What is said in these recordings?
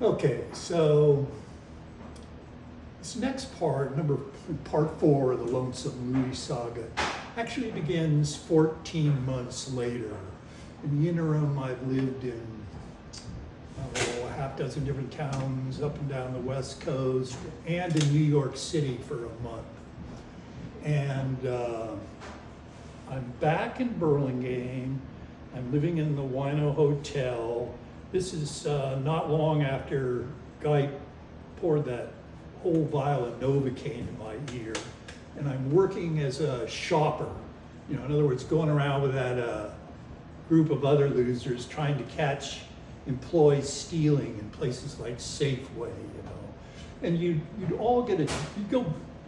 Okay, so this next part, part 4 of the Lonesome Louie saga, actually begins 14 months later. In the interim, I've lived in a half dozen different towns up and down the West Coast and in New York City for a month. And I'm back in Burlingame. I'm living in the Wino Hotel. This is not long after Guy poured that whole vial of Novocaine in my ear. And I'm working as a shopper. You know, in other words, going around with that group of other losers trying to catch employees stealing in places like Safeway, you know. And you'd all get you'd go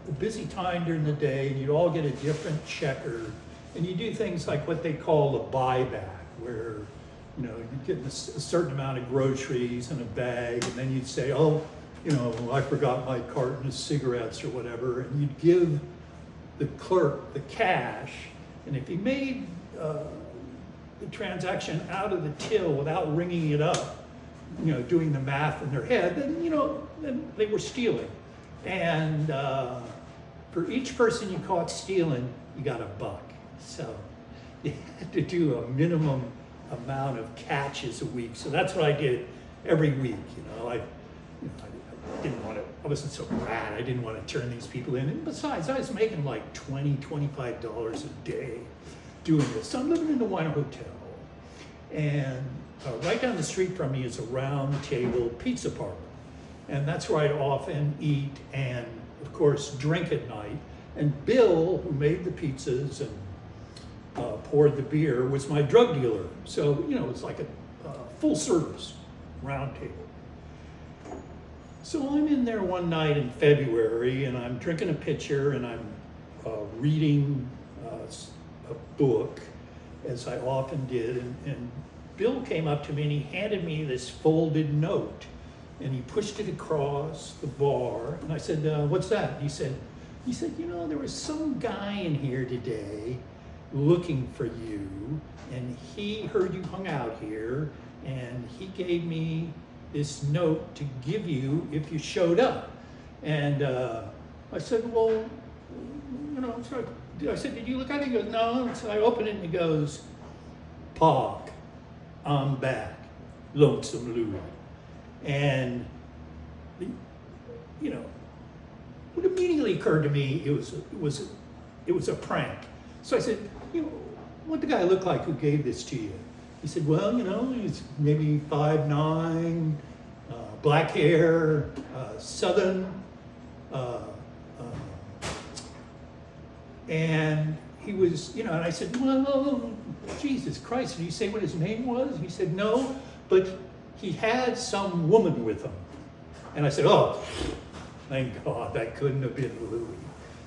a busy time during the day, and you'd all get a different checker. And you do things like what they call a buyback, where, you know, you get a certain amount of groceries in a bag, and then you'd say, oh, you know, I forgot my carton of cigarettes or whatever, and you'd give the clerk the cash, and if he made the transaction out of the till without ringing it up, you know, doing the math in their head, then, you know, then they were stealing. And for each person you caught stealing, you got $1. So you had to do a minimum amount of catches a week. So that's what I did every week. I didn't want to, I wasn't so bad. I didn't want to turn these people in. And besides, I was making like $20, $25 a day doing this. So I'm living in the Wino Hotel. And right down the street from me is a round table pizza parlor. And that's where I'd often eat and, of course, drink at night. And Bill, who made the pizzas and poured the beer, was my drug dealer. So, you know, it's like a full service round table. So I'm in there one night in February, and I'm drinking a pitcher, and I'm reading a book, as I often did. And Bill came up to me, and he handed me this folded note. And he pushed it across the bar, and I said, what's that? He said, you know, there was some guy in here today looking for you, and he heard you hung out here, and he gave me this note to give you if you showed up. And I said, well, you know, so I said, did you look at it? He goes, no. So I open it, and he goes, Pog, I'm back, Lonesome Louie. And, you know, what immediately occurred to me, it was a prank. So I said, you know, what did the guy look like who gave this to you? He said, well, you know, he's maybe 5'9", black hair, Southern, and he was, you know, and I said, well, Jesus Christ, did he say what his name was? He said, no, but he had some woman with him. And I said, oh, thank God, that couldn't have been Louie.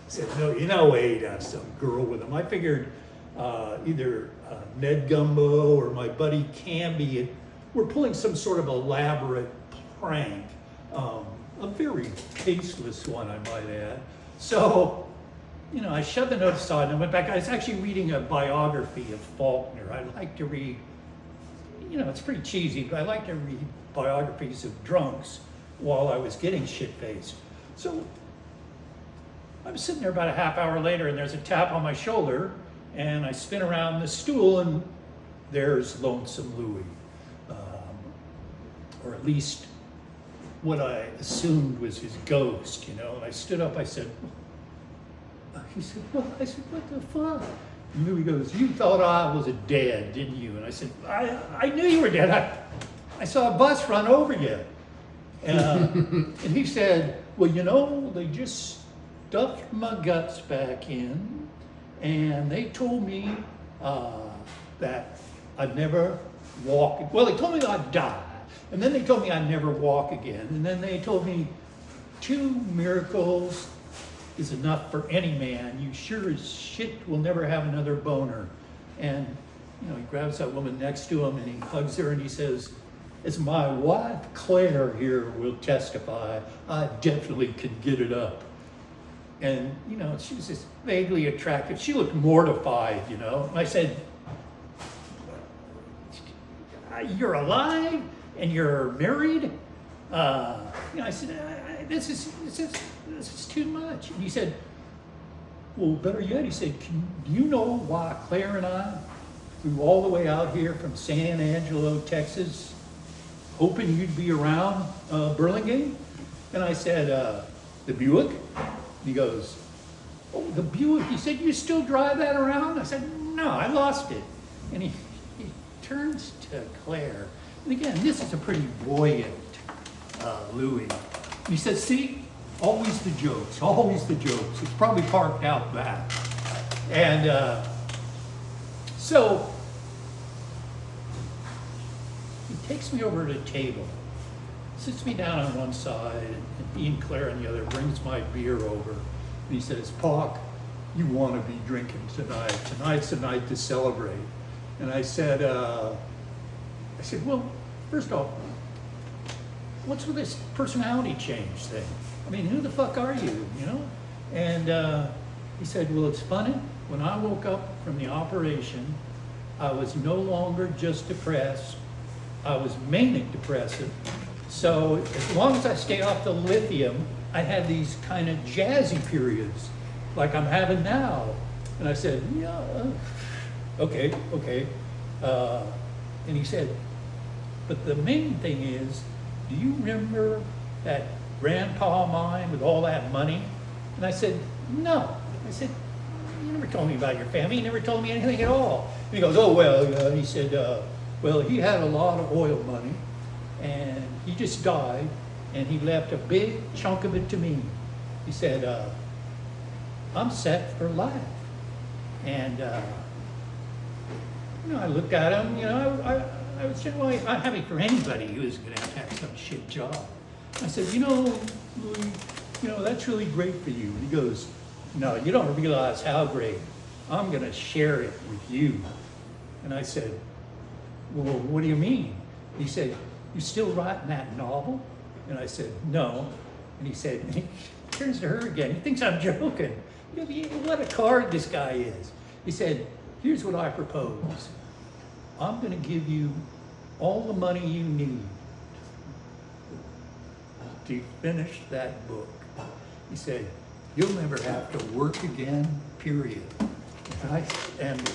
He said, no, you know, he'd have some girl with him. I figured either Ned Gumbo or my buddy Camby were pulling some sort of elaborate prank, a very tasteless one, I might add. So, you know, I shoved the note aside and I went back. I was actually reading a biography of Faulkner. I like to read, you know, it's pretty cheesy, but I like to read biographies of drunks while I was getting shit-faced. So I was sitting there about a half hour later, and there's a tap on my shoulder, and I spin around the stool, and there's Lonesome Louie. Or at least what I assumed was his ghost, you know. And I stood up, I said, he said, well, I said, what the fuck? And Louie goes, you thought I was dead, didn't you? And I said, I knew you were dead. I saw a bus run over you. And he said, well, you know, they just stuffed my guts back in, and they told me that I'd never walk. Well, they told me I'd die, and then they told me I'd never walk again, and then they told me 2 miracles is enough for any man. You sure as shit will never have another boner. And, you know, he grabs that woman next to him, and he hugs her, and he says, as my wife Claire here will testify, I definitely could get it up. And, you know, she was just vaguely attractive. She looked mortified, you know. And I said, you're alive and you're married? I said, this is too much. And he said, well, better yet, he said, do you know why Claire and I flew all the way out here from San Angelo, Texas, hoping you'd be around Burlingame? And I said, the Buick? And he goes, oh, the Buick? He said, you still drive that around? I said, no, I lost it. And he turns to Claire. And again, this is a pretty buoyant Louie. He says, see, always the jokes, always the jokes. It's probably parked out back. And so he takes me over to the table, sits me down on one side, and he and Claire on the other, brings my beer over. And he says, Pauk, you want to be drinking tonight. Tonight's the night to celebrate. And I said, well, first off, what's with this personality change thing? I mean, who the fuck are you, you know? And he said, well, it's funny. When I woke up from the operation, I was no longer just depressed. I was manic depressive. So as long as I stay off the lithium, I had these kind of jazzy periods like I'm having now. And I said, yeah, okay. And he said, but the main thing is, do you remember that grandpa of mine with all that money? And I said, no. I said, you never told me about your family. You never told me anything at all. And he goes, oh, well, he said, well, he had a lot of oil money, and he just died, and he left a big chunk of it to me. He said, I'm set for life. And, I looked at him, I was generally, I'm happy for anybody who is going to have some shit job. I said, Louie, that's really great for you. And he goes, no, you don't realize how great. I'm going to share it with you. And I said, well, what do you mean? He said, you still writing that novel? And I said, no. And he said, and he turns to her again. He thinks I'm joking. What a card this guy is. He said, here's what I propose. I'm going to give you all the money you need to finish that book. He said, you'll never have to work again, period. And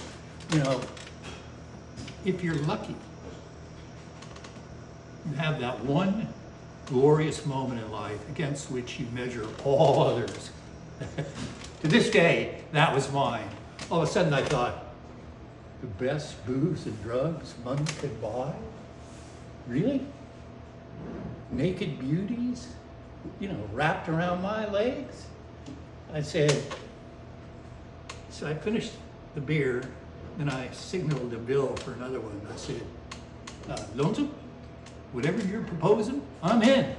if you're lucky, you have that one glorious moment in life against which you measure all others. To this day, that was mine. All of a sudden I thought, the best booze and drugs money could buy? Really? Naked beauties, wrapped around my legs? I said, so I finished the beer, then I signaled a bill for another one. I said, Lonesome, whatever you're proposing, I'm in.